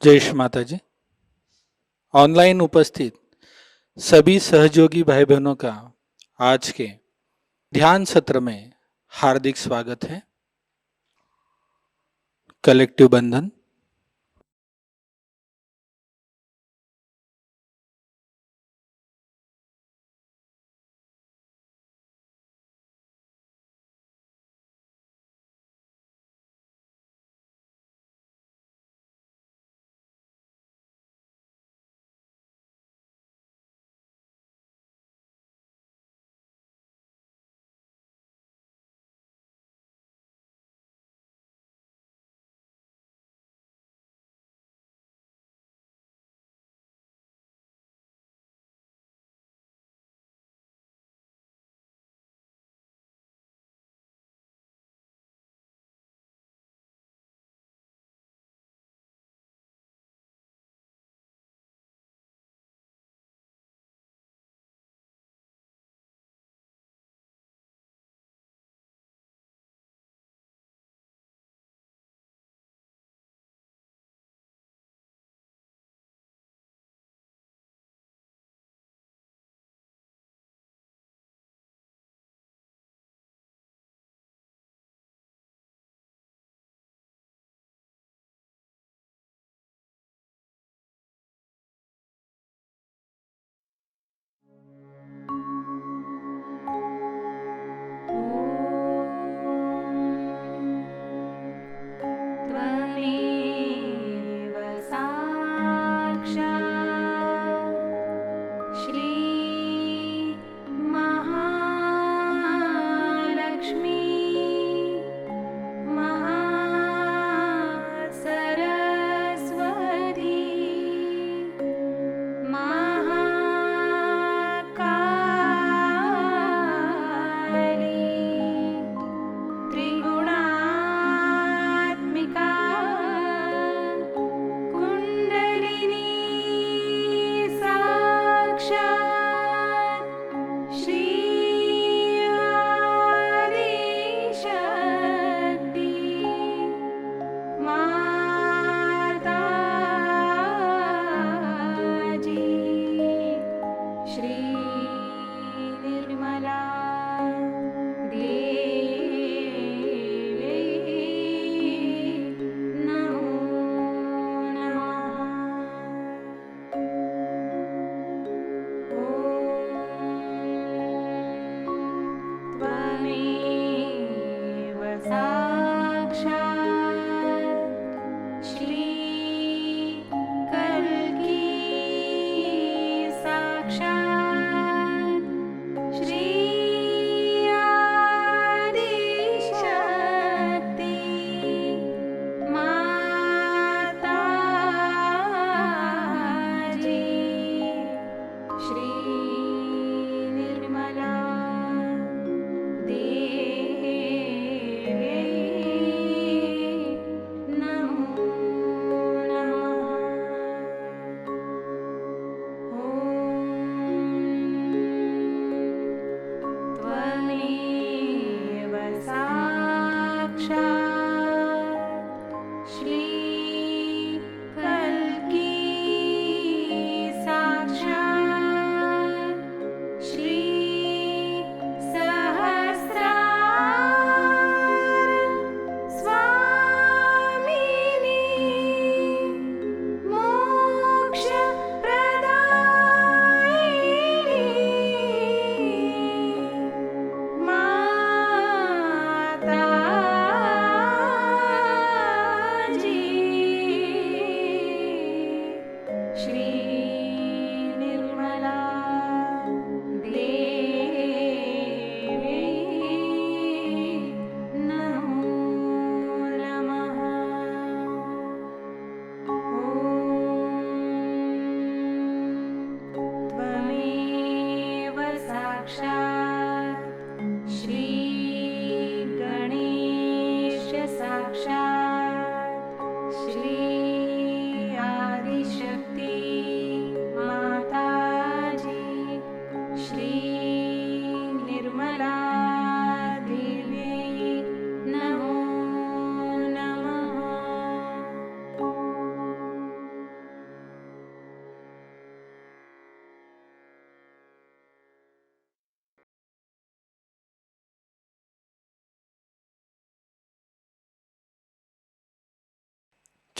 जय श्री माताजी। ऑनलाइन उपस्थित सभी सहयोगी भाई बहनों का आज के ध्यान सत्र में हार्दिक स्वागत है। कलेक्टिव बंधन।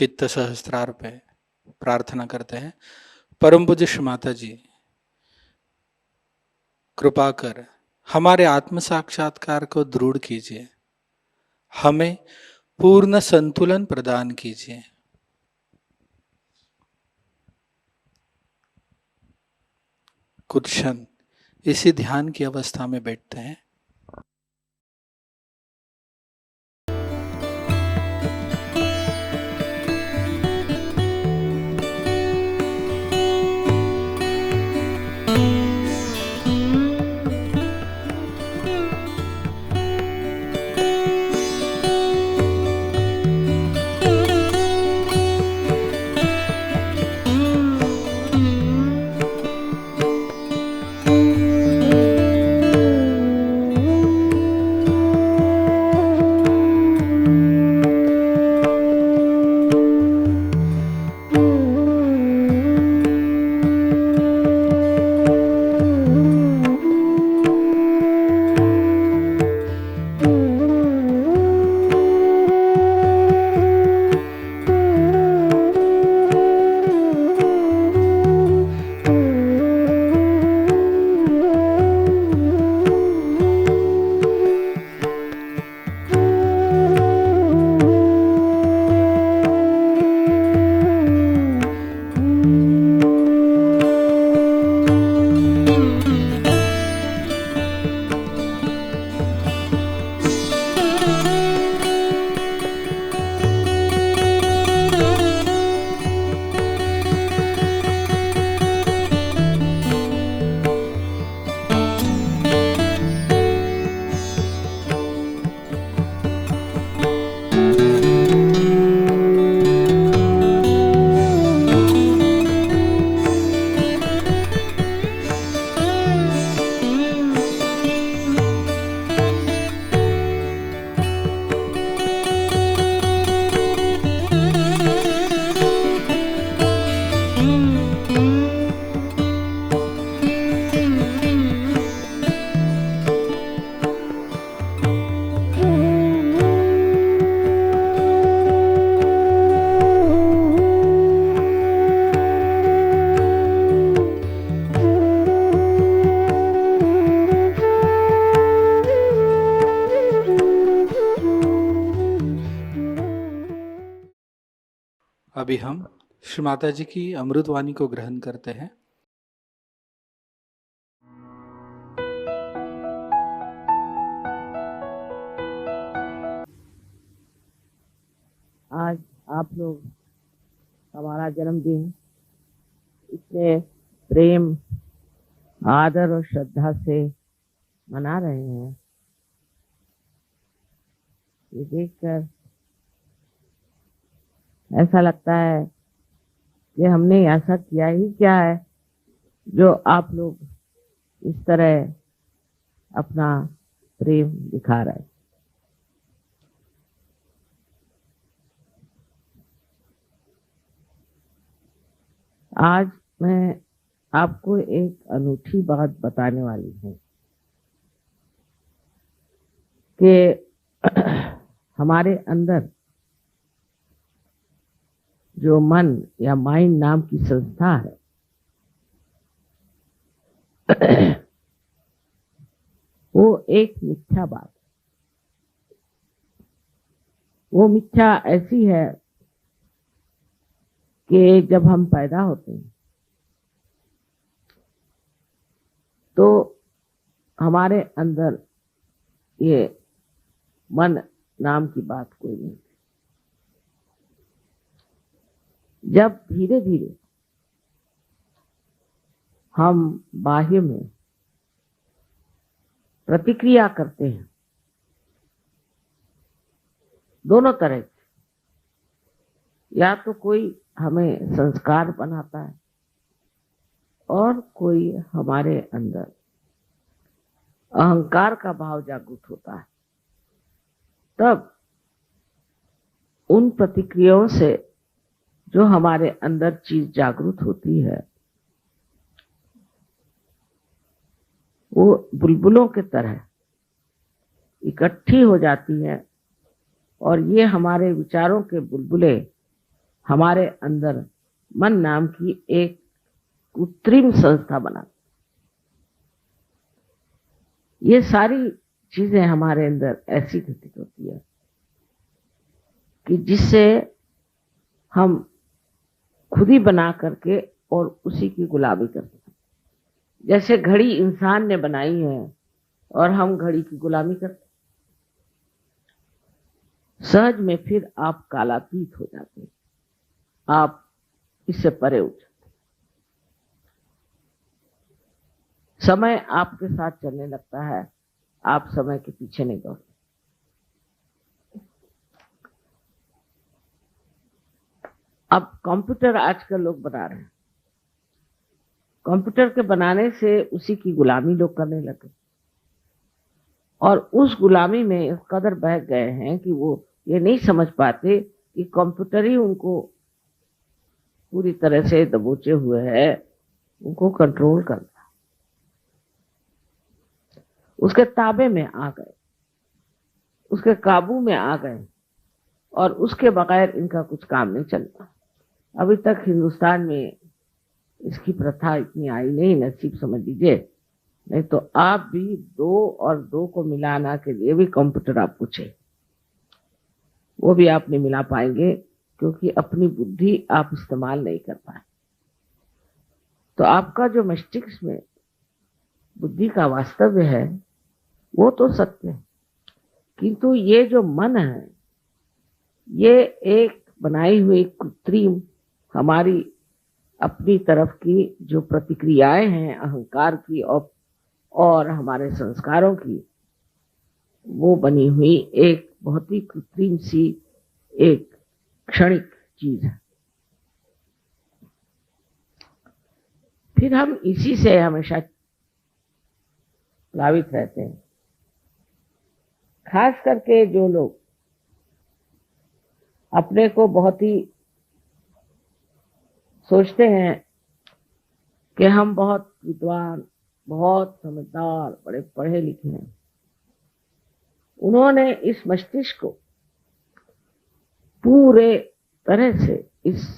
चित्त सहस्त्रार पे प्रार्थना करते हैं। परम पूज्य श्री माता जी, कृपा कर हमारे आत्म साक्षात्कार को दृढ़ कीजिए, हमें पूर्ण संतुलन प्रदान कीजिए। कुछ क्षण इसी ध्यान की अवस्था में बैठते हैं। अभी हम श्री माता जी की अमृतवाणी को ग्रहण करते हैं। आज आप लोग हमारा जन्मदिन इतने प्रेम, आदर और श्रद्धा से मना रहे हैं। ये देखकर ऐसा लगता है कि हमने ऐसा किया ही क्या है जो आप लोग इस तरह अपना प्रेम दिखा रहे हैं। आज मैं आपको एक अनूठी बात बताने वाली हूँ कि हमारे अंदर जो मन या माइंड नाम की संस्था है, वो एक मिथ्या बात है। वो मिथ्या ऐसी है कि जब हम पैदा होते हैं तो हमारे अंदर ये मन नाम की बात कोई नहीं। जब धीरे धीरे हम बाह्य में प्रतिक्रिया करते हैं, दोनों तरह से, या तो कोई हमें संस्कार बनाता है और कोई हमारे अंदर अहंकार का भाव जागृत होता है, तब उन प्रतिक्रियाओं से जो हमारे अंदर चीज जागृत होती है वो बुलबुलों के तरह इकट्ठी हो जाती है और ये हमारे विचारों के बुलबुले हमारे अंदर मन नाम की एक कृत्रिम संस्था बना। ये सारी चीजें हमारे अंदर ऐसी घटित होती है कि जिससे हम खुद ही बना करके और उसी की गुलामी करते हैं। जैसे घड़ी इंसान ने बनाई है और हम घड़ी की गुलामी करते हैं। सहज में फिर आप कालातीत हो जाते हैं, आप इससे परे उठ जाते हैं। समय आपके साथ चलने लगता है, आप समय के पीछे नहीं दौड़ते। अब कंप्यूटर आजकल लोग बना रहे हैं, कंप्यूटर के बनाने से उसी की गुलामी लोग करने लगे और उस गुलामी में इस कदर बह गए हैं कि वो ये नहीं समझ पाते कि कंप्यूटर ही उनको पूरी तरह से दबोचे हुए है, उनको कंट्रोल करता है, उसके ताबे में आ गए, उसके काबू में आ गए और उसके बगैर इनका कुछ काम नहीं चलता। अभी तक हिंदुस्तान में इसकी प्रथा इतनी आई नहीं, नसीब समझ लीजिए, नहीं तो आप भी 2 और 2 को मिलाना के लिए भी कंप्यूटर आप पूछे, वो भी आप नहीं मिला पाएंगे क्योंकि अपनी बुद्धि आप इस्तेमाल नहीं कर पाए। तो आपका जो मस्तिष्क में बुद्धि का वास्तव्य है वो तो सत्य है, किंतु ये जो मन है ये एक बनाई हुई कृत्रिम हमारी अपनी तरफ की जो प्रतिक्रियाएं हैं अहंकार की और हमारे संस्कारों की, वो बनी हुई एक बहुत ही कृत्रिम सी एक क्षणिक चीज है। फिर हम इसी से हमेशा प्लावित रहते हैं। खास करके जो लोग अपने को बहुत ही सोचते हैं कि हम बहुत विद्वान, बहुत समझदार, बड़े पढ़े लिखे हैं, उन्होंने इस मस्तिष्क को पूरे तरह से इस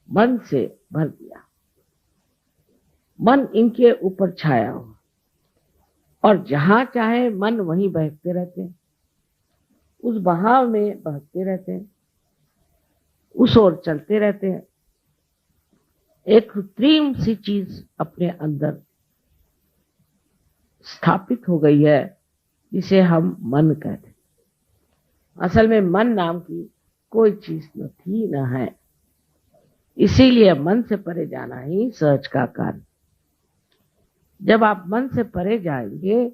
मन से भर दिया। मन इनके ऊपर छाया हुआ और जहां चाहे मन वहीं बहकते रहते हैं, उस बहाव में बहकते रहते हैं, उस ओर चलते रहते हैं। एक कृत्रिम सी चीज अपने अंदर स्थापित हो गई है जिसे हम मन कहते हैं। असल में मन नाम की कोई चीज न थी न है, इसीलिए मन से परे जाना ही सहज का कार्य। जब आप मन से परे जाएंगे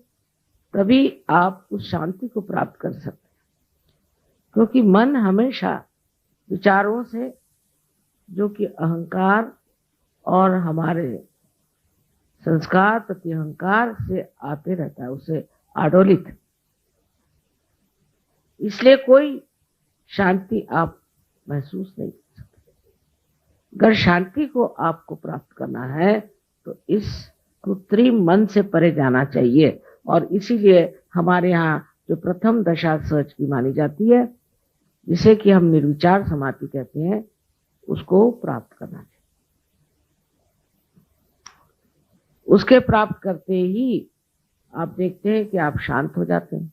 तभी आप उस शांति को प्राप्त कर सकते हैं, क्योंकि मन हमेशा विचारों से, जो कि अहंकार और हमारे संस्कार प्रति अहंकार से आते रहता है, उसे आडोलित। इसलिए कोई शांति आप महसूस नहीं कर सकते। अगर शांति को आपको प्राप्त करना है तो इस कृत्रिम मन से परे जाना चाहिए, और इसीलिए हमारे यहाँ जो प्रथम दशा सहज की मानी जाती है, जिसे कि हम निर्विचार समाधि कहते हैं, उसको प्राप्त करना चाहिए। उसके प्राप्त करते ही आप देखते हैं कि आप शांत हो जाते हैं।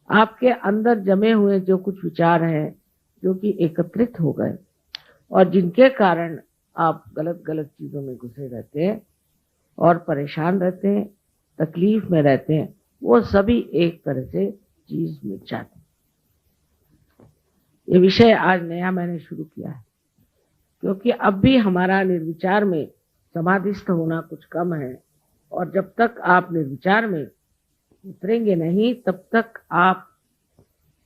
आपके अंदर जमे हुए जो कुछ विचार हैं, जो कि एकत्रित हो गए और जिनके कारण आप गलत गलत चीजों में घुसे रहते हैं और परेशान रहते हैं, तकलीफ में रहते हैं, वो सभी एक तरह से चीज मिट जाती है। ये विषय आज नया मैंने शुरू किया है, क्योंकि अब भी हमारा निर्विचार में समाधिस्थ होना कुछ कम है, और जब तक आप निर्विचार में उतरेंगे नहीं, तब तक आप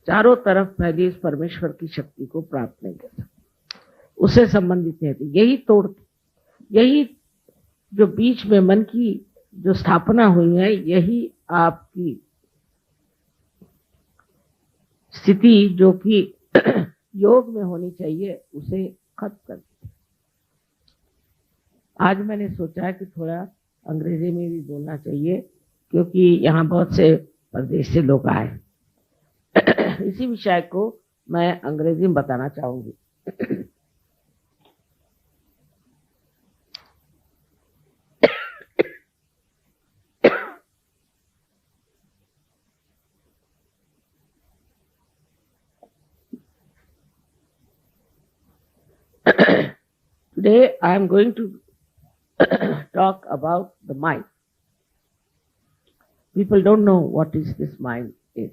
चारों तरफ फैली इस परमेश्वर की शक्ति को प्राप्त नहीं कर सकते। उससे संबंधित है यही जो बीच में मन की जो स्थापना हुई है, यही आपकी स्थिति जो कि योग में होनी चाहिए, उसे खत्म कर देती है। आज मैंने सोचा कि थोड़ा अंग्रेजी में भी बोलना चाहिए, क्योंकि यहाँ बहुत से प्रदेश से लोग आए। इसी विषय को मैं अंग्रेजी में बताना चाहूंगी। Today I am going to talk about the mind. People don't know what is this mind is.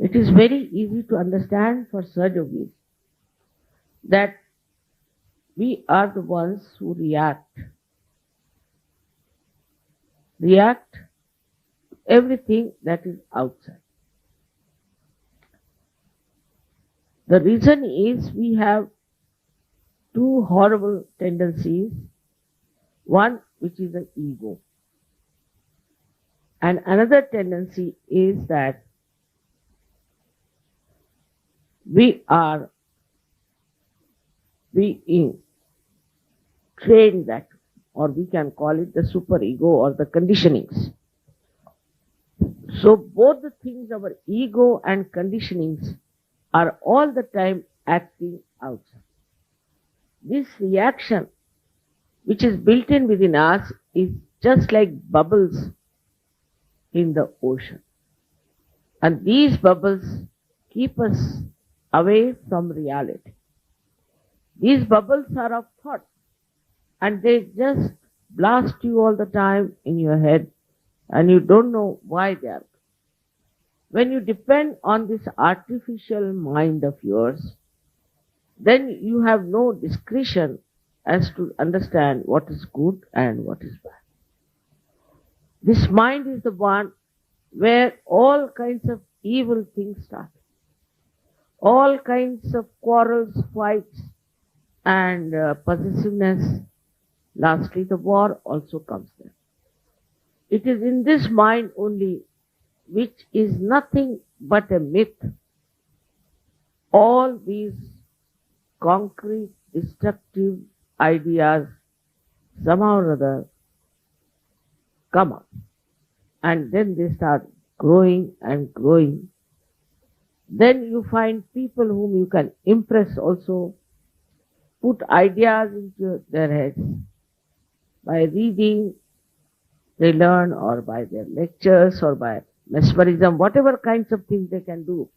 It is very easy to understand for Sahajogis that we are the ones who react to everything that is outside. The reason is we have two horrible tendencies. One, which is the ego. And another tendency is that we are being trained that, or we can call it the superego or the conditionings. So both the things, our ego and conditionings, are all the time acting outside. This reaction, which is built in within us, is just like bubbles in the ocean. And these bubbles keep us away from reality. These bubbles are of thought, and they just blast you all the time in your head, and you don't know why they are. When you depend on this artificial mind of yours, then you have no discretion as to understand what is good and what is bad. This mind is the one where all kinds of evil things start. All kinds of quarrels, fights, and possessiveness. Lastly, the war also comes there. It is in this mind only, which is nothing but a myth, all these concrete, destructive ideas somehow or other come up. And then they start growing and growing. Then you find people whom you can impress also, put ideas into their heads. By reading, they learn, or by their lectures, or by mesmerism, whatever kinds of things they can do.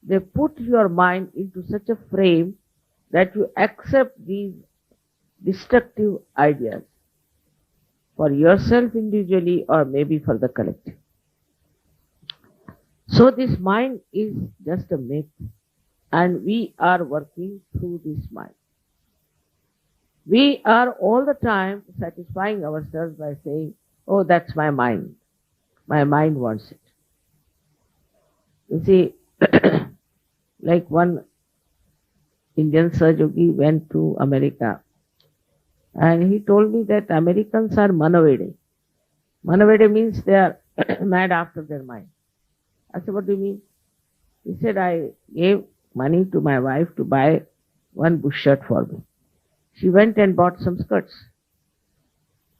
They put your mind into such a frame that you accept these destructive ideas for yourself individually or maybe for the collective. So this mind is just a myth, and we are working through this mind. We are all the time satisfying ourselves by saying, oh, that's my mind. My mind wants it. You see, like one Indian Sahajogi went to America, and he told me that Americans are manavede. Manavede means they are mad after their mind. I said, what do you mean? He said, I gave money to my wife to buy one bush shirt for me. She went and bought some skirts.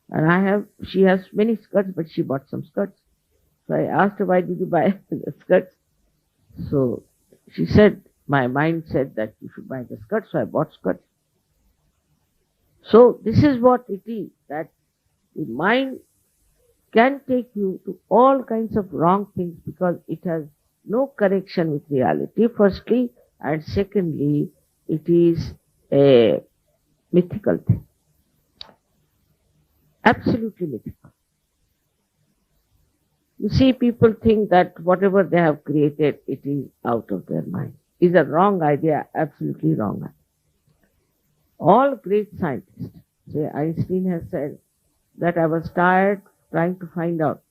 And she has many skirts, but she bought some skirts. So I asked her, why did you buy the skirts? So she said, my mind said that you should buy the skirts, so I bought skirts. So this is what it is, that the mind can take you to all kinds of wrong things because it has no connection with reality, firstly, and secondly, it is a mythical thing. Absolutely mythical. You see, people think that whatever they have created, it is out of their mind. It's a wrong idea, absolutely wrong idea. All great scientists, say Einstein has said that I was tired trying to find out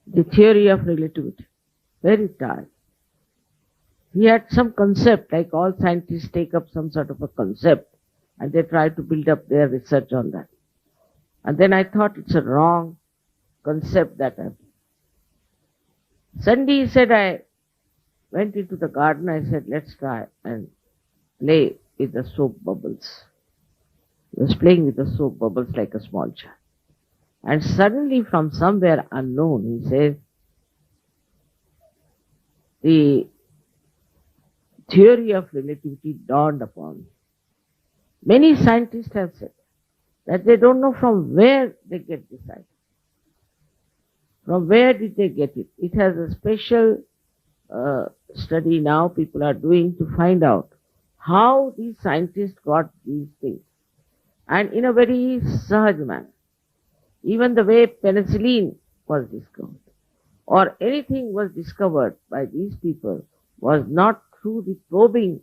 the theory of relativity. Very tired. He had some concept, like all scientists take up some sort of a concept and they try to build up their research on that. And then I thought it's a wrong concept that I. Sunday he said, I went into the garden, I said, let's try and play with the soap bubbles. He was playing with the soap bubbles like a small child. And suddenly from somewhere unknown, he says, the theory of relativity dawned upon me. Many scientists have said that they don't know from where they get this idea. From where did they get it? It has a special study now people are doing to find out how these scientists got these things. And in a very sahaj manner. Even the way penicillin was discovered or anything was discovered by these people was not through the probing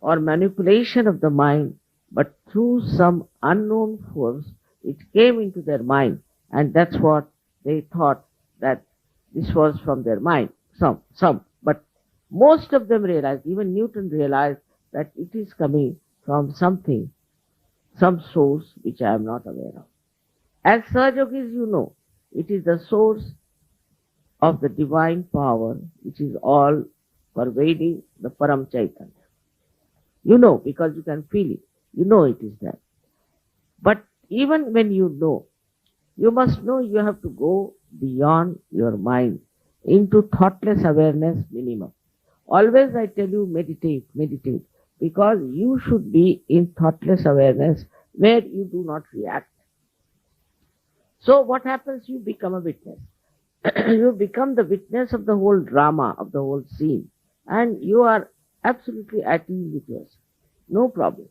or manipulation of the mind, but through some unknown force. It came into their mind, and that's what they thought, that this was from their mind. Some, but most of them realized, even Newton realized, that it is coming from something, some source which I am not aware of. As Sahajogis, you know, it is the source of the divine power which is all pervading the Param Chaitanya. You know, because you can feel it. You know it is there. But even when you know, you must know you have to go beyond your mind into thoughtless awareness minimum. Always I tell you, meditate, meditate, because you should be in thoughtless awareness where you do not react. So what happens? You become a witness. You become the witness of the whole drama, of the whole scene, and you are absolutely at ease with yourself. No problem.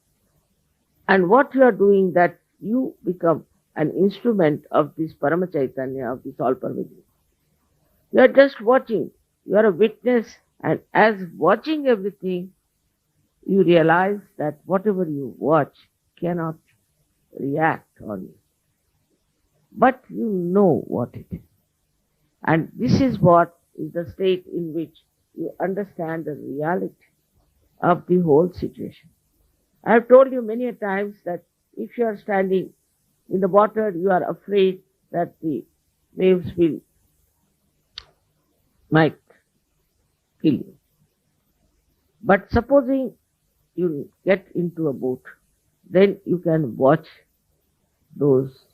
And what you are doing, that you become an instrument of this Parama Chaitanya, of this all pervading. You are just watching. You are a witness, and as watching everything, you realize that whatever you watch cannot react on you. But you know what it is. And this is what is the state in which you understand the reality of the whole situation. I have told you many a times that if you are standing in the water, you are afraid that the waves might kill you. But supposing you get into a boat, then you can watch those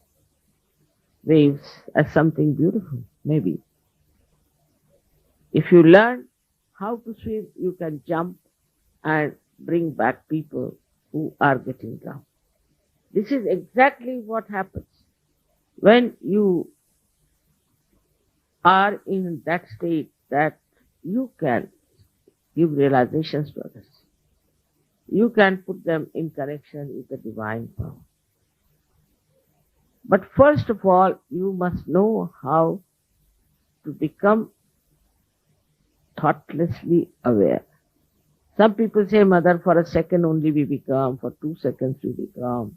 waves as something beautiful, maybe. If you learn how to swim, you can jump and bring back people who are getting drowned. This is exactly what happens when you are in that state, that you can give realizations to others. You can put them in connection with the divine power. But first of all, you must know how to become thoughtlessly aware. Some people say, Mother, for a second only we become, for 2 seconds we become.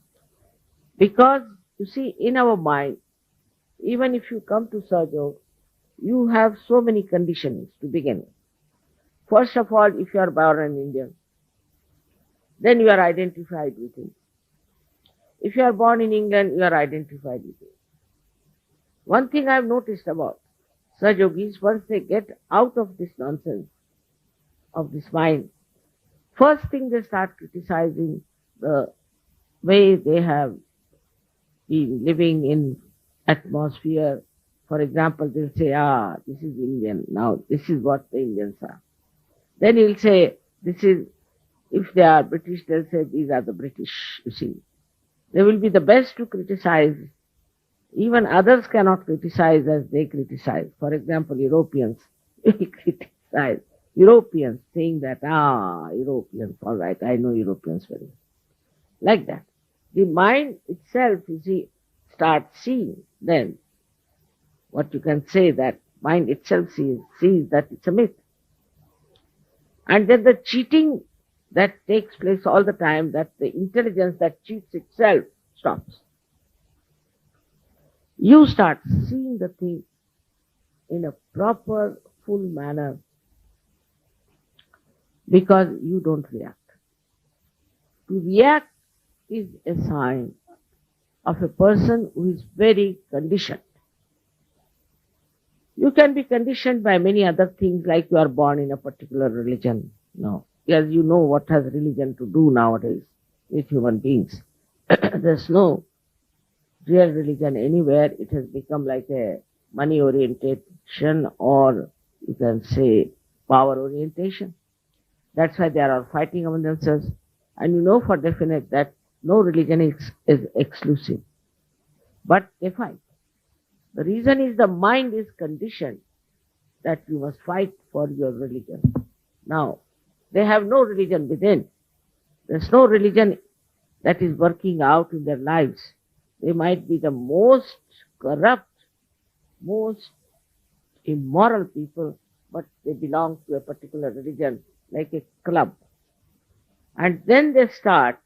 Because, you see, in our mind, even if you come to Sahajayoga, you have so many conditionings to begin with. First of all, if you are born an Indian, then you are identified with it. If you are born in England, you are identified with it. One thing I have noticed about Sahajogis, once they get out of this nonsense of this mind, first thing they start criticizing the way they have been living in atmosphere. For example, they'll say, this is Indian, now this is what the Indians are. Then he'll say, this is, if they are British, they'll say, these are the British, you see. They will be the best to criticize. Even others cannot criticize as they criticize. For example, Europeans will criticize. Europeans saying that, Europeans, all right, I know Europeans very well. Like that. The mind itself, you see, starts seeing then what you can say, that mind itself sees that it's a myth. And then the cheating that takes place all the time, that the intelligence that cheats itself stops. You start seeing the thing in a proper, full manner, because you don't react. To react is a sign of a person who is very conditioned. You can be conditioned by many other things, like you are born in a particular religion. No. As you know what has religion to do nowadays with human beings. There's no real religion anywhere. It has become like a money orientation, or you can say power orientation. That's why they are all fighting among themselves. And you know for definite that no religion is exclusive. But they fight. The reason is the mind is conditioned that you must fight for your religion. Now, they have no religion within. There's no religion that is working out in their lives. They might be the most corrupt, most immoral people, but they belong to a particular religion, like a club. And then they start,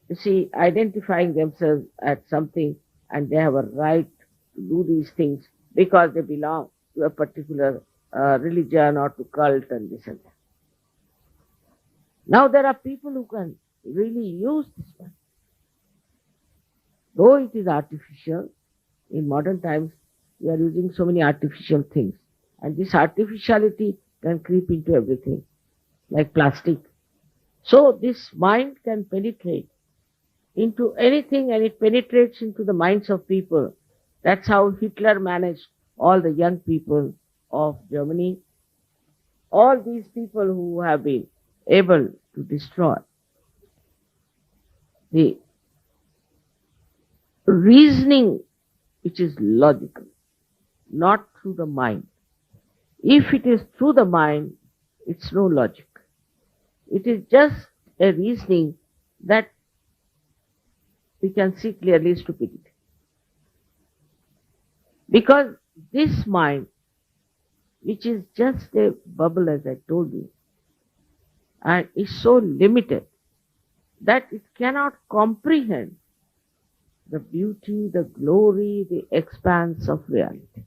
you see, identifying themselves as something, and they have a right to do these things because they belong to a particular religion or to cult and this and that. Now there are people who can really use this one. Though it is artificial, in modern times we are using so many artificial things, and this artificiality can creep into everything, like plastic. So this mind can penetrate into anything, and it penetrates into the minds of people. That's how Hitler managed all the young people of Germany, all these people who have been able to destroy the reasoning which is logical, not through the mind. If it is through the mind, it's no logic. It is just a reasoning that we can see clearly stupidity. Because this mind, which is just a bubble as I told you, and is so limited that it cannot comprehend the beauty, the glory, the expanse of reality.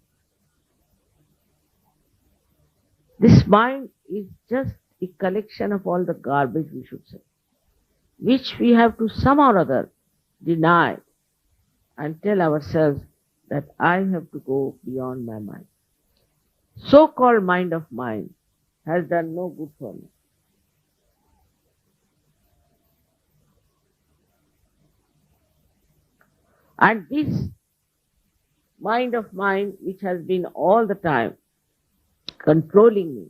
This mind is just a collection of all the garbage, we should say, which we have to somehow or other deny and tell ourselves that I have to go beyond my mind. So-called mind of mine has done no good for me. And this mind of mine, which has been all the time controlling me,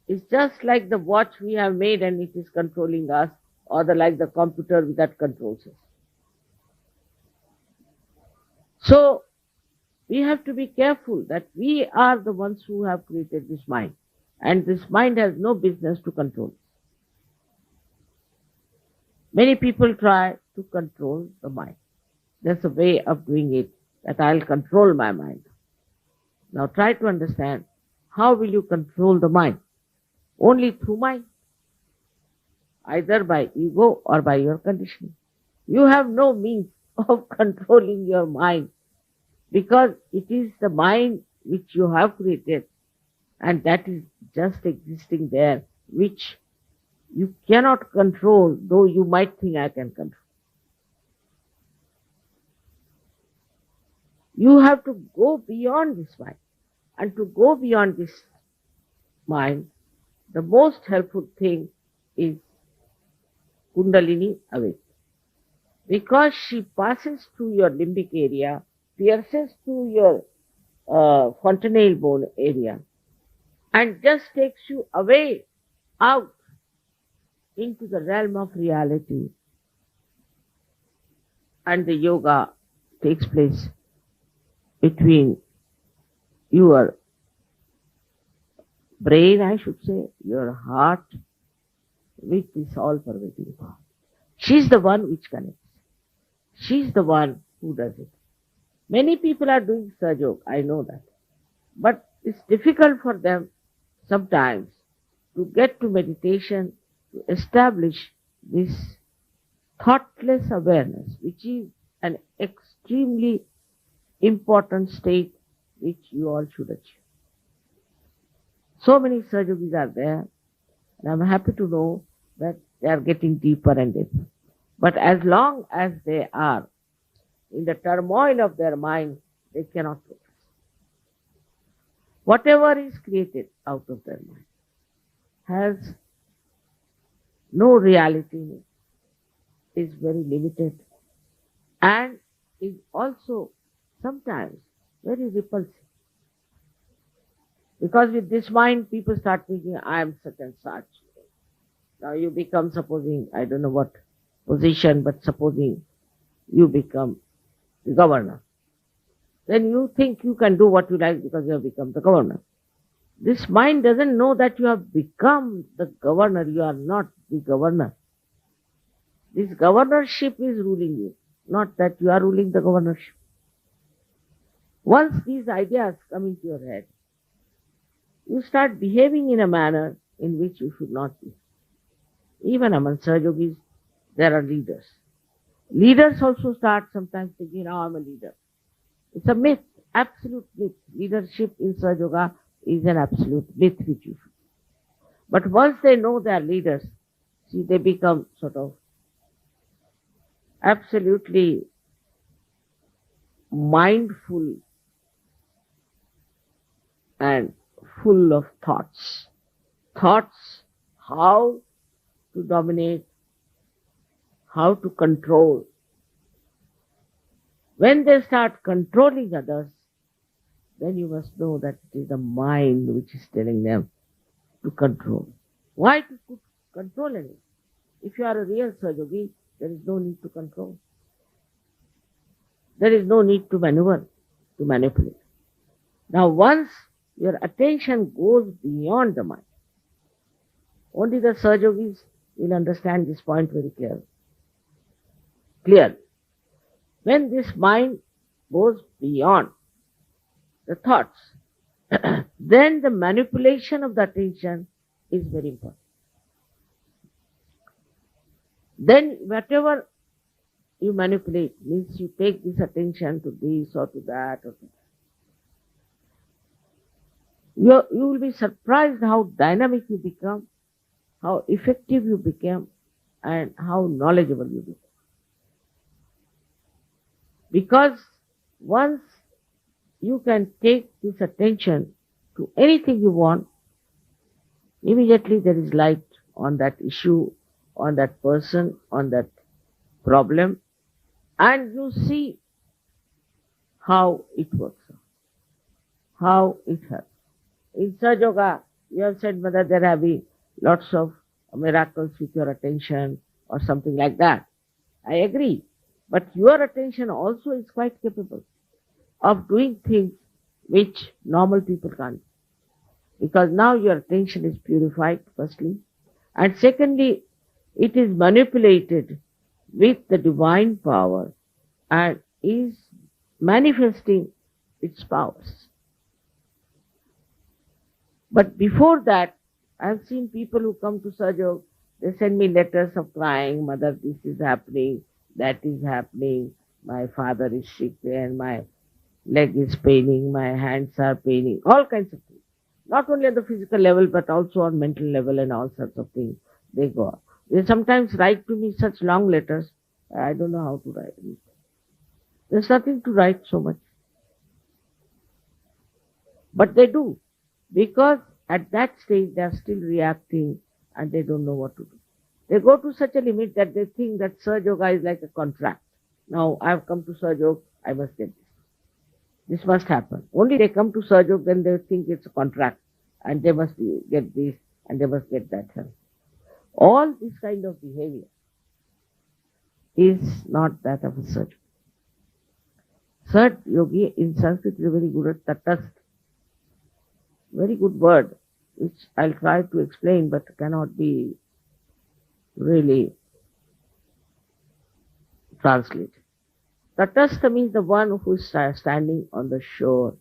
is just like the watch we have made and it is controlling us, or like the computer that controls us. So we have to be careful that we are the ones who have created this mind, and this mind has no business to control us. Many people try to control the mind. There's a way of doing it, that I'll control my mind. Now try to understand, how will you control the mind? Only through mind, either by ego or by your conditioning. You have no means of controlling your mind, because it is the mind which you have created, and that is just existing there, which you cannot control, though you might think I can control. You have to go beyond this mind. And to go beyond this mind, the most helpful thing is Kundalini awakening. Because she passes through your limbic area, pierces through your fontanelle bone area, and just takes you away, out into the realm of reality. And the yoga takes place between your brain, I should say, your heart, with this all-pervading power. She's the one which connects. She's the one who does it. Many people are doing Sahajayoga, I know that. But it's difficult for them sometimes to get to meditation, to establish this thoughtless awareness, which is an extremely important state which you all should achieve. So many Sahajogis are there, and I'm happy to know that they are getting deeper and deeper. But as long as they are in the turmoil of their mind, they cannot progress. Whatever is created out of their mind has no reality in it, is very limited, and is also sometimes very repulsive. Because with this mind, people start thinking, I am such and such. Now you become, supposing, I don't know what position, but supposing you become the governor. Then you think you can do what you like because you have become the governor. This mind doesn't know that you have become the governor. You are not the governor. This governorship is ruling you, not that you are ruling the governorship. Once these ideas come into your head, you start behaving in a manner in which you should not be. Even among Sahajogis, there are leaders. Leaders also start sometimes thinking, now I'm a leader. It's a myth, absolute myth. Leadership in Sahaja is an absolute myth which you should. But once they know they are leaders, see, they become sort of absolutely mindful and full of thoughts. Thoughts how to dominate, how to control. When they start controlling others, then you must know that it is the mind which is telling them to control. Why to control anything? If you are a real Sahajogi, there is no need to control. There is no need to maneuver, to manipulate. Now once your attention goes beyond the mind, only the Sahajogis will understand this point very clearly. When this mind goes beyond the thoughts, then the manipulation of the attention is very important. Then whatever you manipulate means you take this attention to this or to that or to that. You will be surprised how dynamic you become, how effective you become, and how knowledgeable you become. Because once you can take this attention to anything you want, immediately there is light on that issue, on that person, on that problem, and you see how it works, how it helps. In Sahaja, you have said, Mother, there have been lots of miracles with your attention or something like that. I agree. But your attention also is quite capable of doing things which normal people can't. Because now your attention is purified, firstly. And secondly, it is manipulated with the divine power and is manifesting its powers. But before that, I have seen people who come to Sahaja, they send me letters of crying, Mother, this is happening, that is happening, my father is sick and my leg is paining, my hands are paining, all kinds of things. Not only at the physical level, but also on mental level and all sorts of things. They go on. They sometimes write to me such long letters, I don't know how to write it. There's nothing to write so much. But they do, because at that stage they are still reacting and they don't know what to do. They go to such a limit that they think that Sahaja is like a contract. Now I have come to Sahaja, I must get this. This must happen. Only they come to Sahaja, then they think it's a contract and they must get this and they must get that help. All this kind of behavior is not that of a Sahaja. Sat Yogi in Sanskrit is a very good at tatast. Very good word, which I'll try to explain but cannot be really translated. Tatastha means the one who is standing on the shore.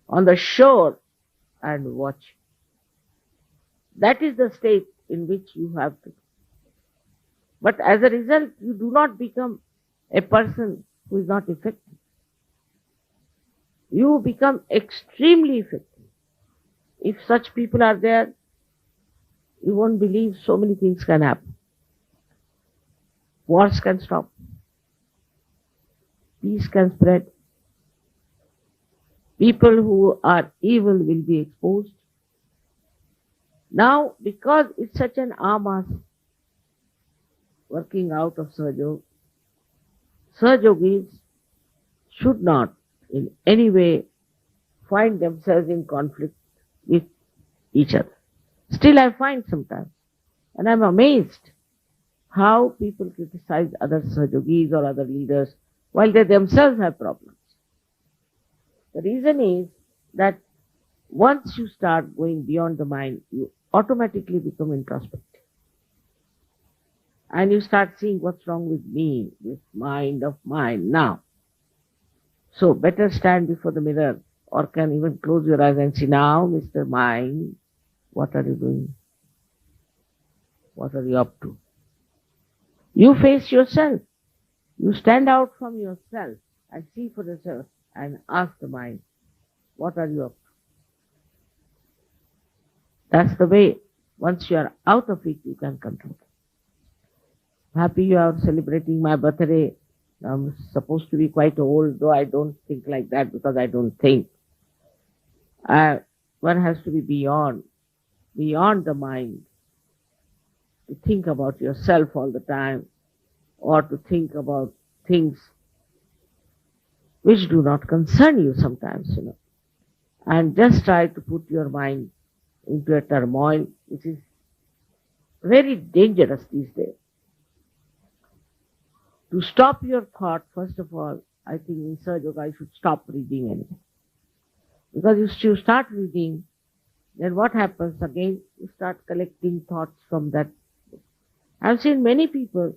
On the shore and watch. That is the state in which you have to be. But as a result, you do not become a person who is not effective. You become extremely effective. If such people are there, you won't believe so many things can happen. Wars can stop. Peace can spread. People who are evil will be exposed. Now, because it's such an amas working out of Sahaja, Sahajogis should not in any way find themselves in conflict with each other. Still I find sometimes, and I'm amazed how people criticize other Sahajogis or other leaders while they themselves have problems. The reason is that once you start going beyond the mind, you automatically become introspective. And you start seeing what's wrong with me, this mind of mine now. So better stand before the mirror, or can even close your eyes and see, now, Mr. Mind, what are you doing? What are you up to? You face yourself. You stand out from yourself and see for yourself and ask the mind, what are you up to? That's the way. Once you are out of it, you can control it. Happy you are celebrating my birthday. I'm supposed to be quite old, though I don't think like that because I don't think. One has to be beyond the mind, to think about yourself all the time, or to think about things which do not concern you sometimes, and just try to put your mind into a turmoil, which is very dangerous these days. To stop your thought, first of all, I think in Sahajayoga you should stop reading anything. Because if you start reading, then what happens again? You start collecting thoughts from that book. I've seen many people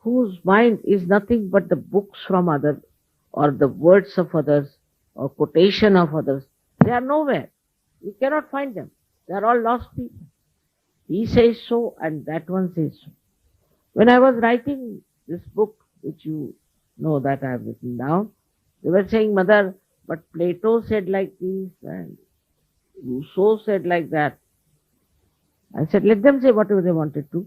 whose mind is nothing but the books from others, or the words of others, or quotation of others. They are nowhere. You cannot find them. They are all lost people. He says so and that one says so. When I was writing this book, which you know that I have written down, they were saying, Mother, but Plato said like this and Rousseau said like that. I said, let them say whatever they wanted to.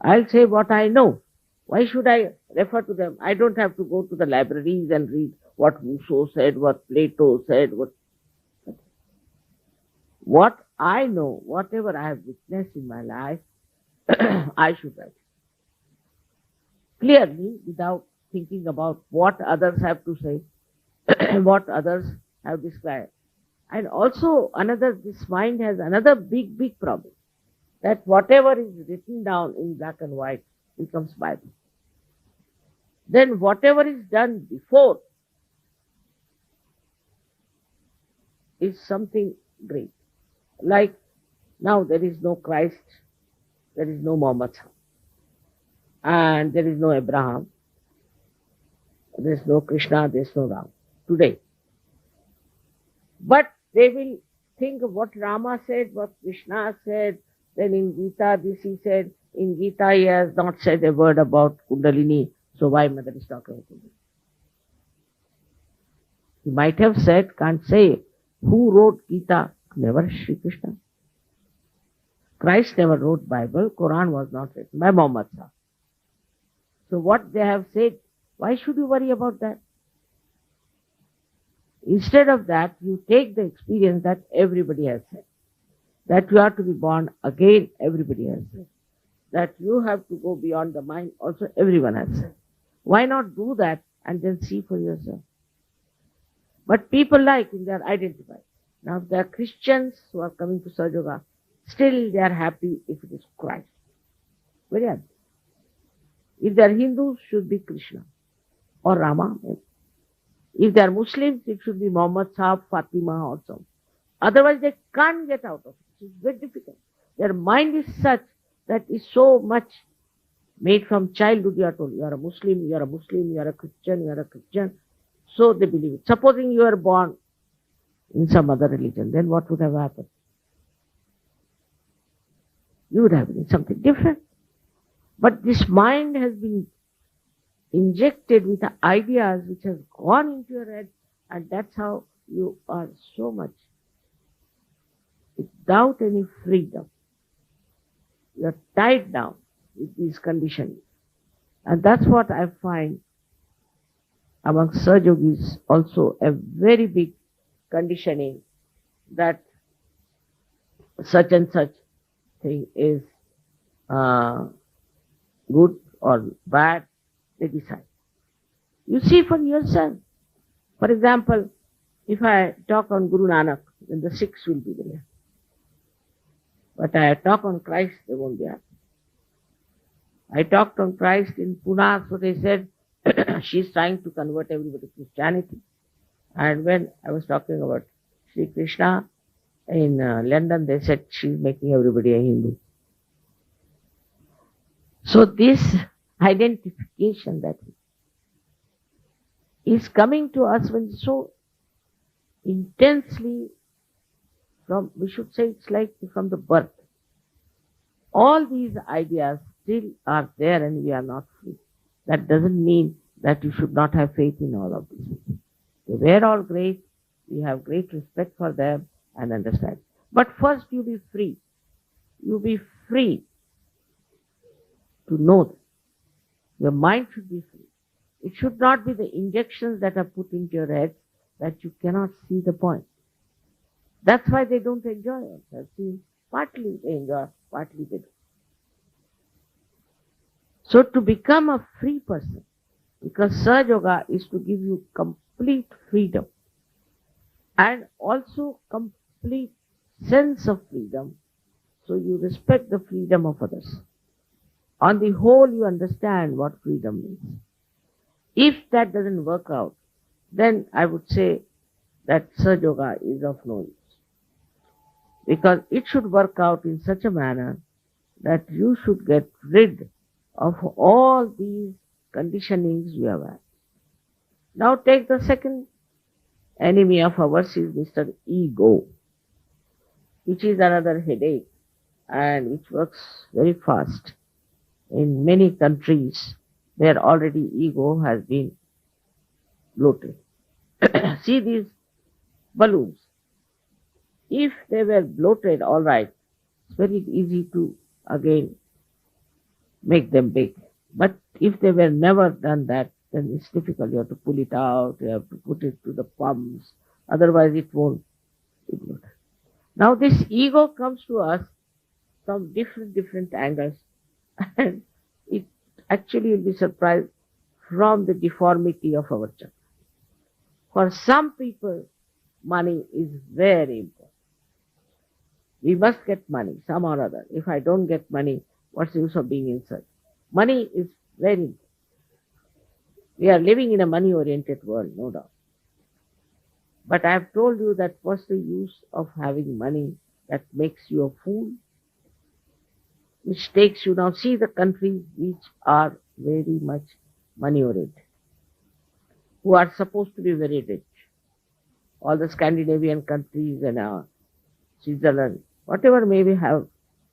I'll say what I know. Why should I refer to them? I don't have to go to the libraries and read what Rousseau said, what Plato said, what I know, whatever I have witnessed in my life, I should write. Clearly, without thinking about what others have to say, what others have described. And also this mind has another big problem, that whatever is written down in black and white becomes Bible. Then whatever is done before is something great. Like now there is no Christ, there is no Muhammad, and there is no Abraham, there is no Krishna, there is no Ram today. But they will think of what Rama said, what Krishna said, then in Gita this he said, in Gita he has not said a word about Kundalini, so why Mother is talking about Kundalini? He might have said, can't say, who wrote Gita? Never Shri Krishna. Christ never wrote Bible, Quran was not written by Muhammad. So what they have said, why should you worry about that? Instead of that, you take the experience that everybody has said. That you have to be born again, everybody has said. That you have to go beyond the mind, also everyone has said. Why not do that and then see for yourself? But people like, they are identified. Now if they are Christians who are coming to Sahajayoga, still they are happy if it is Christ. Very happy. If they are Hindus, should be Krishna or Rama. If they are Muslims, it should be Muhammad Sahib, Fatima or something. Otherwise they can't get out of it. It's very difficult. Their mind is such that is so much made from childhood. You are told, you are a Muslim, you are a Muslim, you are a Christian, you are a Christian. So they believe it. Supposing you are born in some other religion, then what would have happened? You would have been something different. But this mind has been injected with the ideas which has gone into your head, and that's how you are so much without any freedom. You are tied down with these conditions. And that's what I find among Sahajogis also a very big conditioning, that such and such thing is good or bad, they decide. You see for yourself. For example, If I talk on Guru Nanak, then the Sikhs will be there. But I talk on Christ, they won't be happy. I talked on Christ in Pune, so they said she's trying to convert everybody to Christianity. And when I was talking about Shri Krishna in London, they said she's making everybody a Hindu. So this identification that is coming to us when so intensely from, we should say it's like from the birth. All these ideas still are there and we are not free. That doesn't mean that you should not have faith in all of these people. They were all great. We have great respect for them and understand. But first you be free. You be free to know them. Your mind should be free. It should not be the injections that are put into your head that you cannot see the point. That's why they don't enjoy it. See, partly they enjoy, partly they don't. So to become a free person, because Sahajayoga is to give you complete freedom and also complete sense of freedom, so you respect the freedom of others. On the whole, you understand what freedom means. If that doesn't work out, then I would say that Sahajayoga is of no use. Because it should work out in such a manner that you should get rid of all these conditionings you have had. Now take the second enemy of ours is Mr. Ego, which is another headache and which works very fast. In many countries where already ego has been bloated. See these balloons. If they were bloated, all right, it's very easy to again make them big. But if they were never done that, then it's difficult. You have to pull it out, you have to put it to the pumps, otherwise it won't be bloated. Now this ego comes to us from different angles and it actually will be surprised from the deformity of our chakra. For some people, money is very important. We must get money, some or other. If I don't get money, what's the use of being inside? Money is very important. We are living in a money-oriented world, no doubt. But I have told you that what's the use of having money that makes you a fool, which takes you, now see the countries which are very much money-oriented, who are supposed to be very rich. All the Scandinavian countries and Switzerland, whatever maybe have,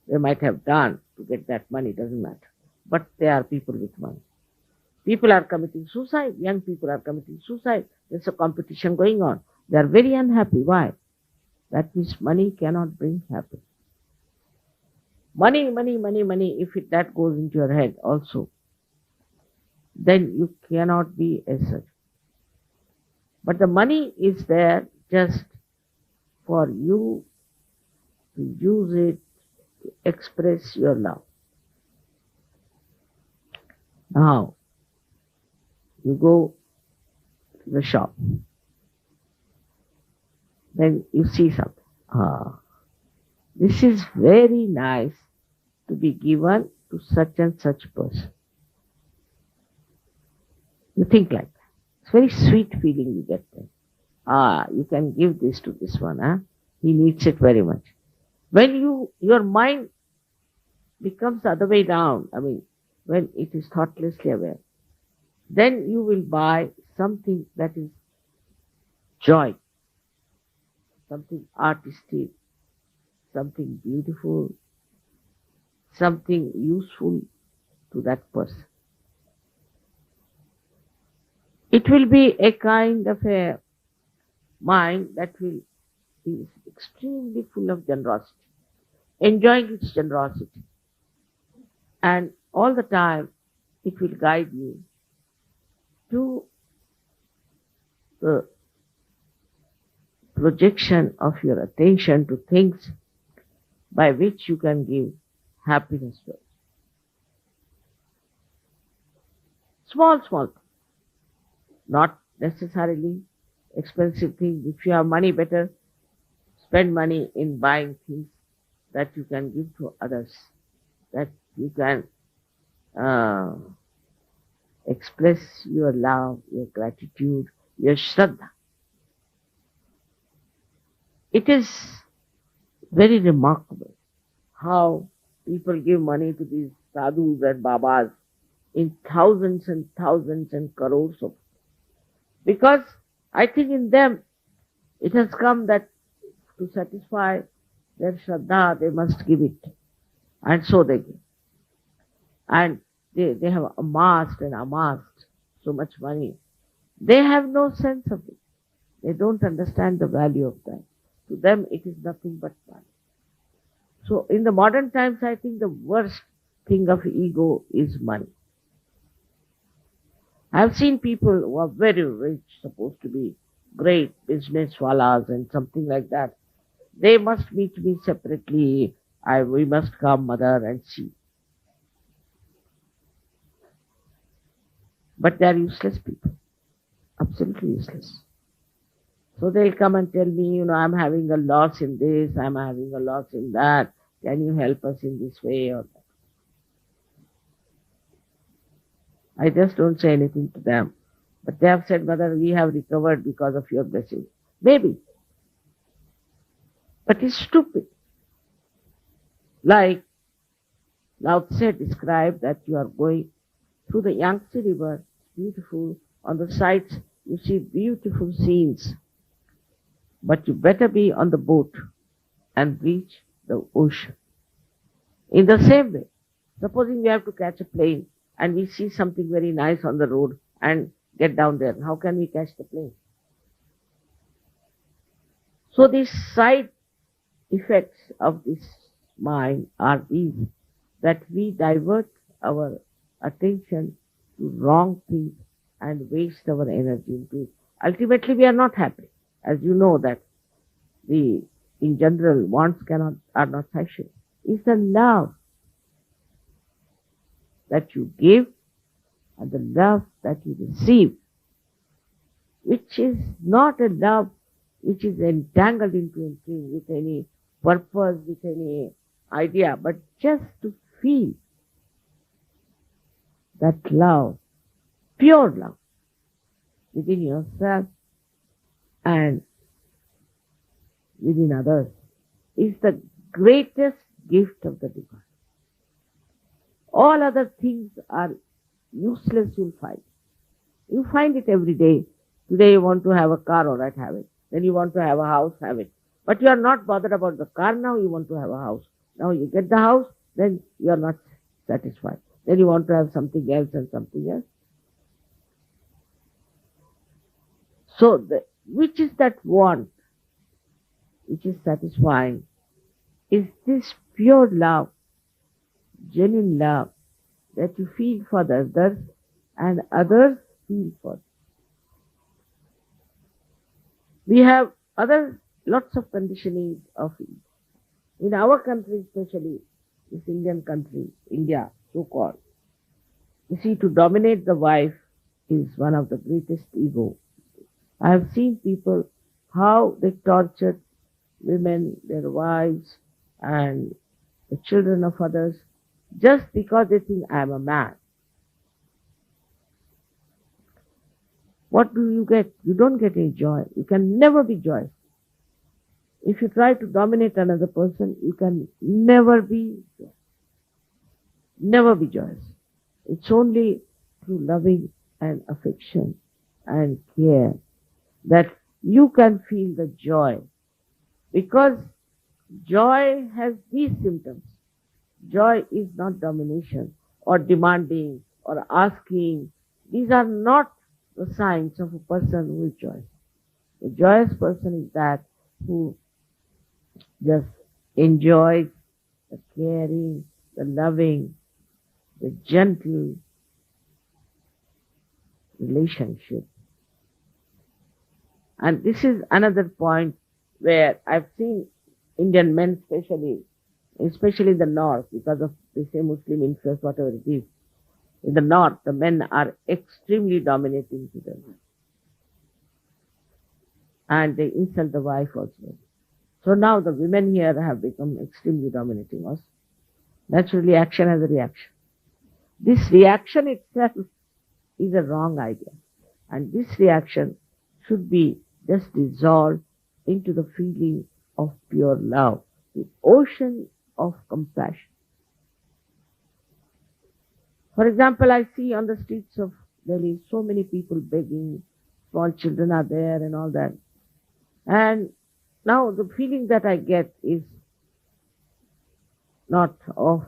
they might have done to get that money, doesn't matter. But they are people with money. People are committing suicide. Young people are committing suicide. There's a competition going on. They are very unhappy. Why? That means money cannot bring happiness. Money, if that goes into your head also, then you cannot be as such. But the money is there just for you to use it to express your love. Now, you go to the shop, then you see something. This is very nice to be given to such and such person. You think like that. It's very sweet feeling you get there. You can give this to this one. He needs it very much. When your mind becomes the other way down, when it is thoughtlessly aware, then you will buy something that is joy, something artistic, something beautiful, something useful to that person. It will be a kind of a mind that will be extremely full of generosity, enjoying its generosity. And all the time it will guide you to the projection of your attention to things by which you can give happiness to it. Small, not necessarily expensive things. If you have money, better spend money in buying things that you can give to others, that you can uh, express your love, your gratitude, your shraddha. It is very remarkable how people give money to these sadhus and babas in thousands and thousands and crores of, because I think in them it has come that to satisfy their shraddha they must give it, and so they give. And they have amassed and amassed so much money. They have no sense of it. They don't understand the value of that. To them it is nothing but money. So in the modern times I think the worst thing of ego is money. I've seen people who are very rich, supposed to be great business wallahs and something like that. They must meet me separately. We must come, mother, and see. But they are useless people. Absolutely useless. So they'll come and tell me, I'm having a loss in this, I'm having a loss in that. Can you help us in this way or that? I just don't say anything to them. But they have said, mother, we have recovered because of your blessing. Maybe. But it's stupid. Like Lao Tse described that you are going through the Yangtze River, beautiful. On the sides you see beautiful scenes. But you better be on the boat and reach the ocean. In the same way, supposing we have to catch a plane and we see something very nice on the road and get down there, how can we catch the plane? So these side effects of this mind are these, that we divert our attention to wrong things and waste our energy into it. Ultimately we are not happy. As you know that in general, wants are not fashion. It's the love that you give and the love that you receive, which is not a love which is entangled into anything with any purpose, with any idea, but just to feel that love, pure love, within yourself and within others, is the greatest gift of the divine. All other things are useless, you'll find. You find it every day. Today you want to have a car, all right, have it. Then you want to have a house, have it. But you are not bothered about the car now, you want to have a house. Now you get the house, then you are not satisfied. Then you want to have something else and something else. So, which is that want, which is satisfying, is this pure love, genuine love, that you feel for the others and others feel for you. We have lots of conditioning of it. In our country especially, this Indian country, India so-called, you see, to dominate the wife is one of the greatest ego. I have seen people, how they tortured women, their wives, and the children of others, just because they think I am a man. What do you get? You don't get any joy. You can never be joyous. If you try to dominate another person, you can never be joyous. Never be joyous. It's only through loving and affection and care that you can feel the joy. Because joy has these symptoms. Joy is not domination or demanding or asking. These are not the signs of a person who is joyous. A joyous person is that who just enjoys the caring, the loving, the gentle relationship. And this is another point where I've seen Indian men especially in the north, because of they say Muslim influence, whatever it is. In the north, the men are extremely dominating to them. and they insult the wife also. So now the women here have become extremely dominating us. Naturally, action has a reaction. This reaction itself is a wrong idea. And this reaction should be just dissolved into the feeling of pure love, the ocean of compassion. For example, I see on the streets of Delhi so many people begging, small children are there and all that. And now the feeling that I get is not of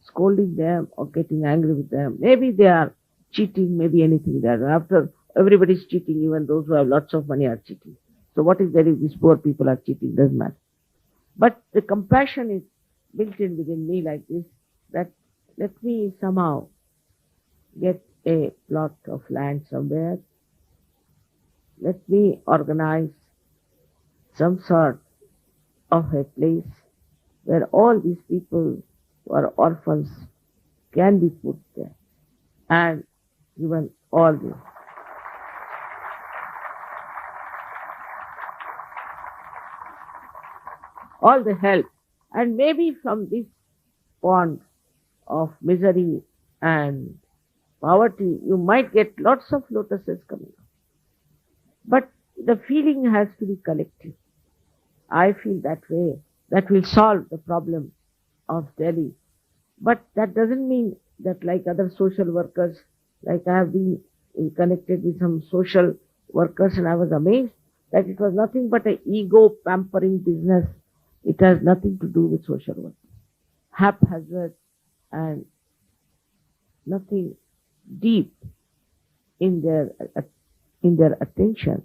scolding them or getting angry with them. Maybe they are cheating, maybe anything there. After everybody's cheating, even those who have lots of money are cheating. So what is there if these poor people are cheating? Doesn't matter. But the compassion is built in within me like this, that let me somehow get a plot of land somewhere. Let me organize some sort of a place where all these people who are orphans can be put there and given all the help. And maybe from this pond of misery and poverty, you might get lots of lotuses coming up. But the feeling has to be collective. I feel that way. That will solve the problem of Delhi. But that doesn't mean that like other social workers, like I have been connected with some social workers and I was amazed that it was nothing but an ego pampering business. It has nothing to do with social work. Haphazard and nothing deep in their attention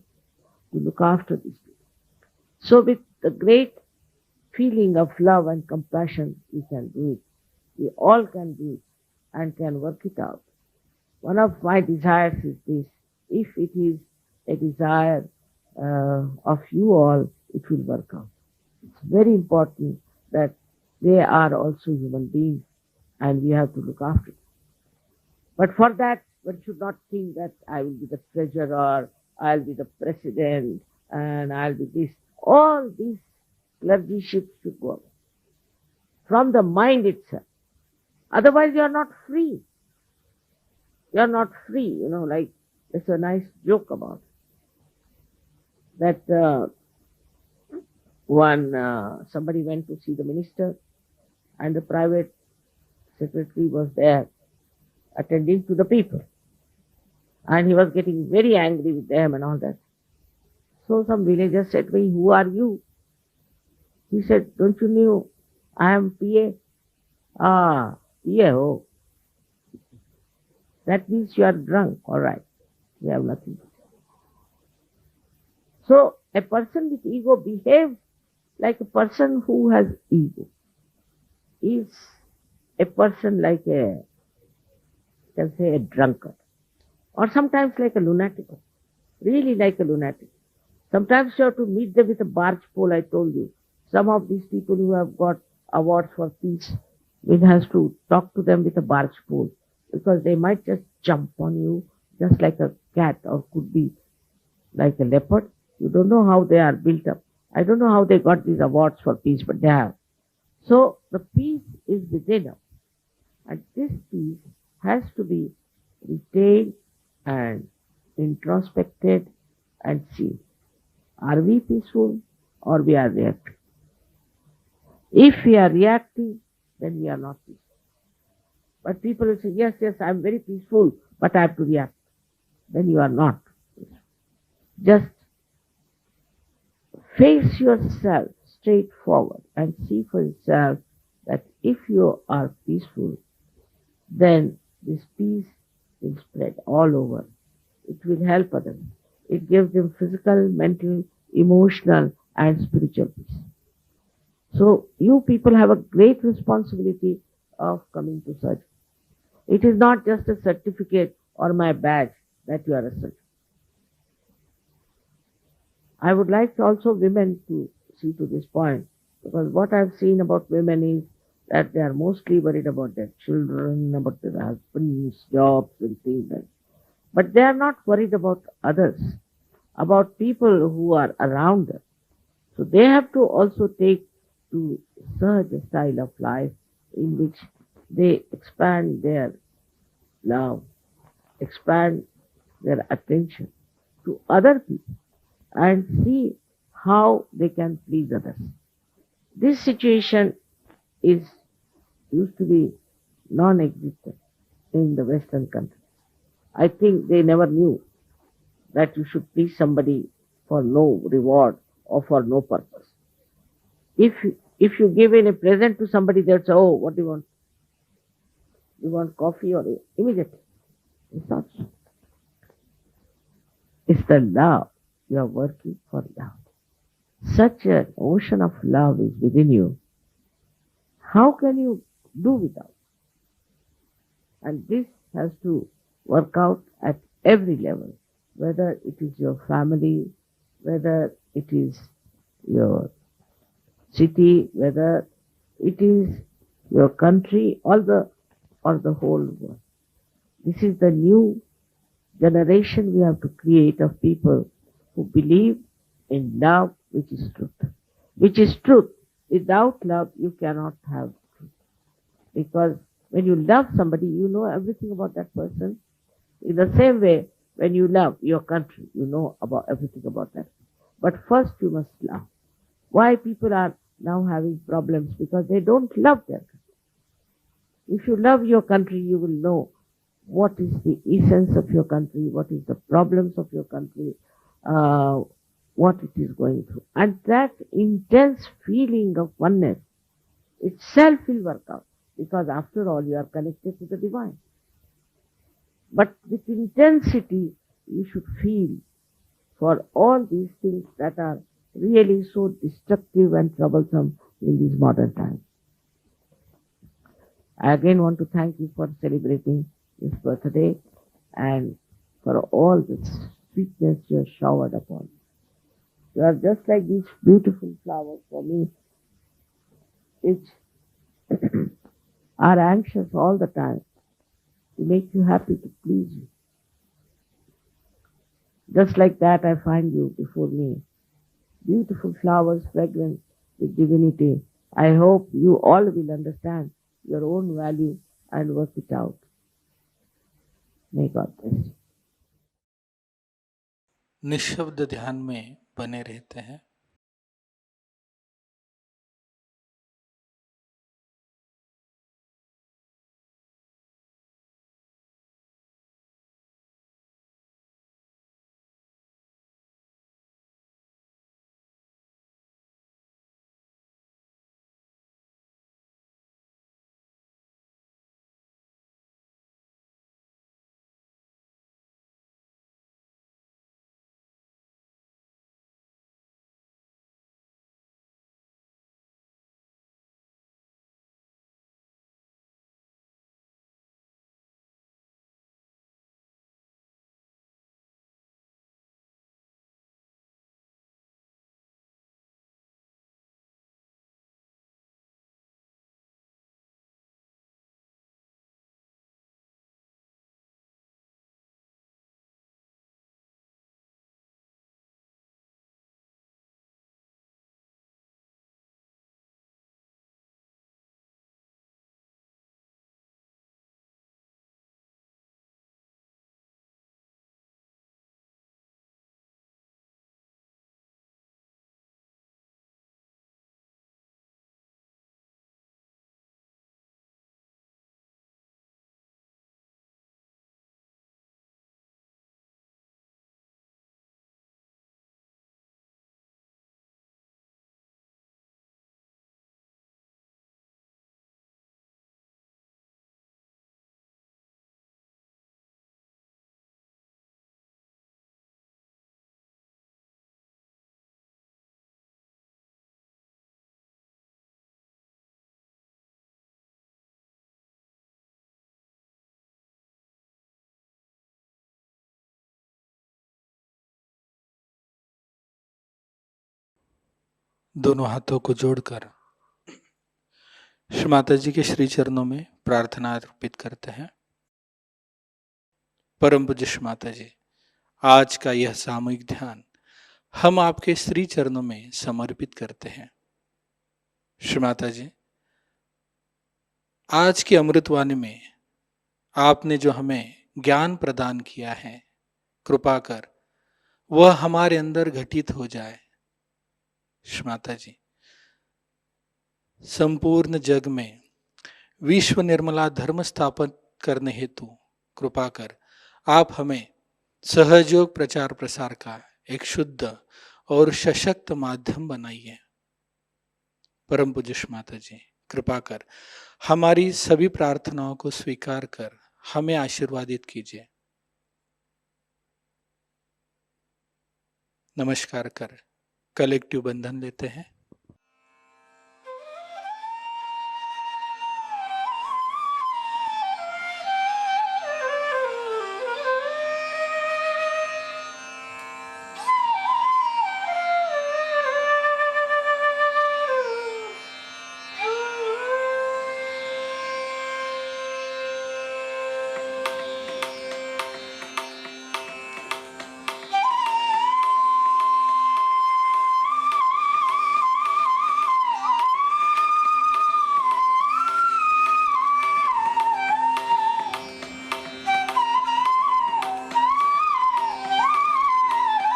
to look after these people. So with the great feeling of love and compassion, we can do it. We all can do it and can work it out. One of my desires is this. If it is a desire of you all, it will work out. It's very important that they are also human beings and we have to look after them. But for that, one should not think that I will be the treasurer, I'll be the president, and I'll be this. All these clergyships should go away from the mind itself. Otherwise, you are not free. You are not free. Like there's a nice joke about it. That somebody went to see the minister, and the private secretary was there attending to the people. And he was getting very angry with them and all that. So some villagers said to me, "Who are you?" He said, "Don't you know I am PA?" "Ah, PA, oh. That means you are drunk." "All right, we have nothing to say." So a person with ego behaves like a person who has ego. Is a person like you can say a drunkard. Or sometimes like a lunatic. Really like a lunatic. Sometimes you have to meet them with a barge pole, I told you. Some of these people who have got awards for peace, one has to talk to them with a barge pole because they might just jump on you just like a cat or could be like a leopard. You don't know how they are built up. I don't know how they got these awards for peace, but they have. So the peace is within us. And this peace has to be retained and introspected and seen. Are we peaceful or we are reactive? If we are reactive, then we are not peaceful. But people will say, yes, I am very peaceful, but I have to react. Then you are not peaceful. Just face yourself straight forward and see for yourself that if you are peaceful, then this peace will spread all over. It will help others. It gives them physical, mental, emotional, and spiritual peace. So you people have a great responsibility of coming to surgery. It is not just a certificate or my badge that you are a surgeon. I would like also women to see to this point, because what I've seen about women is that they are mostly worried about their children, about their husbands, jobs and things like that. But they are not worried about others. about people who are around them. So they have to also take to such a style of life in which they expand their love, expand their attention to other people and see how they can please others. This situation is used to be non-existent in the Western countries. I think they never knew that you should please somebody for no reward or for no purpose. If you give in a present to somebody, they'll say, "Oh, what do you want? You want coffee?" Or immediately. It's not so. It's the love. You are working for love. Such an ocean of love is within you. How can you do without? And this has to work out at every level, whether it is your family, whether it is your city, whether it is your country, or the whole world. This is the new generation we have to create of people who believe in love, which is truth. Which is truth. Without love, you cannot have truth. Because when you love somebody, you know everything about that person. In the same way, when you love your country, you know about everything about that. But first you must love. Why people are now having problems? Because they don't love their country. If you love your country, you will know what is the essence of your country, what is the problems of your country, what it is going through. And that intense feeling of oneness itself will work out, because after all you are connected to the divine. But with intensity you should feel for all these things that are really so destructive and troublesome in these modern times. I again want to thank you for celebrating this birthday and for all this sweetness you have showered upon. You are just like these beautiful flowers for me, which are anxious all the time to make you happy, to please you. Just like that, I find you before me. Beautiful flowers, fragrant with divinity. I hope you all will understand your own value and work it out. May God bless you. निशब्द ध्यान में बने रहते हैं। दोनों हाथों को जोड़कर श्री माताजी के श्री चरणों में प्रार्थना अर्पित करते हैं। परम पूज्य श्री माताजी, आज का यह सामूहिक ध्यान हम आपके श्री चरणों में समर्पित करते हैं। श्री माता जी, आज की अमृतवाणी में आपने जो हमें ज्ञान प्रदान किया है, कृपा कर वह हमारे अंदर घटित हो जाए। श्री माता जी, संपूर्ण जग में विश्व निर्मला धर्म स्थापन करने हेतु कृपा कर आप हमें सहयोग प्रचार प्रसार का एक शुद्ध और सशक्त माध्यम बनाइए। परम पूज्य श्री माता जी, कृपा कर हमारी सभी प्रार्थनाओं को स्वीकार कर हमें आशीर्वादित कीजिए। नमस्कार कर कलेक्टिव बंधन लेते हैं।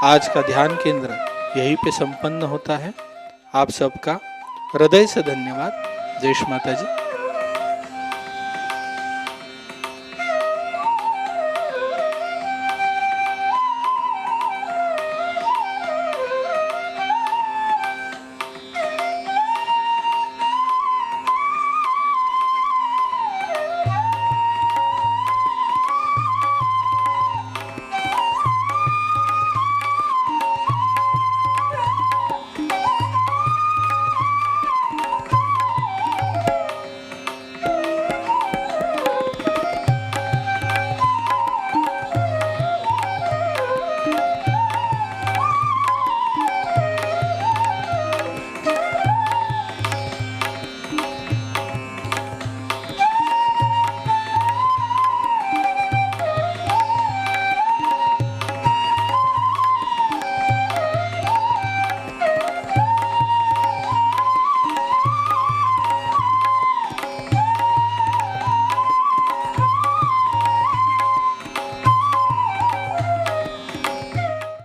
आज का ध्यान केंद्र यहीं पे संपन्न होता है। आप सबका हृदय से धन्यवाद। जय श्री माता जी।